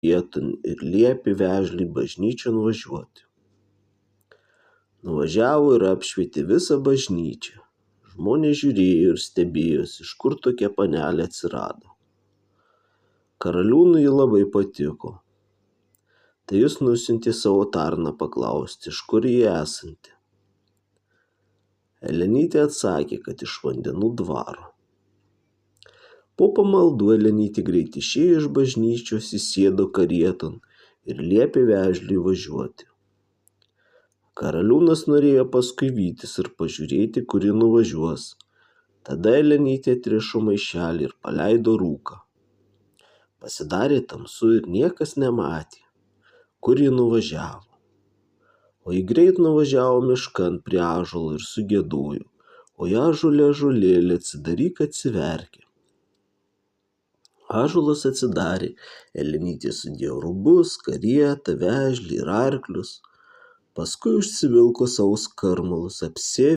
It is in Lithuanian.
vieton ir liepė vežliui bažnyčion važiuoti. Nuvažiavo ir apšvietė visą bažnyčią. Žmonės žiūrėjo ir stebėjosi, iš kur tokia panelė atsirado. Karaliūnui ji labai patiko. Tai jis nusiuntė savo tarną paklausti, iš kur ji esanti. Elenytė atsakė, kad iš Vandenų dvaro. Po pamaldų Elenytė greit išėjo iš bažnyčios, įsėdo karieton ir liepė vežliui važiuoti. Karaliūnas norėjo paskui vytis ir pažiūrėti, kur ji nuvažiuos. Tada Elenytė atrišo maišelį ir paleido rūką. Pasidarė tamsu ir niekas nematė, kur ji nuvažiavo. O ji greit nuvažiavo miškan prie ąžuolo ir sugiedojo, oi ąžuole, ąžuolėli, atsidaryk, atsiverki. Ąžuolas atsidarė, Elenytė sudėjo rūbus, karietą, vežlį ir arklius, paskui užsivilko savo skarmalus, apsiavė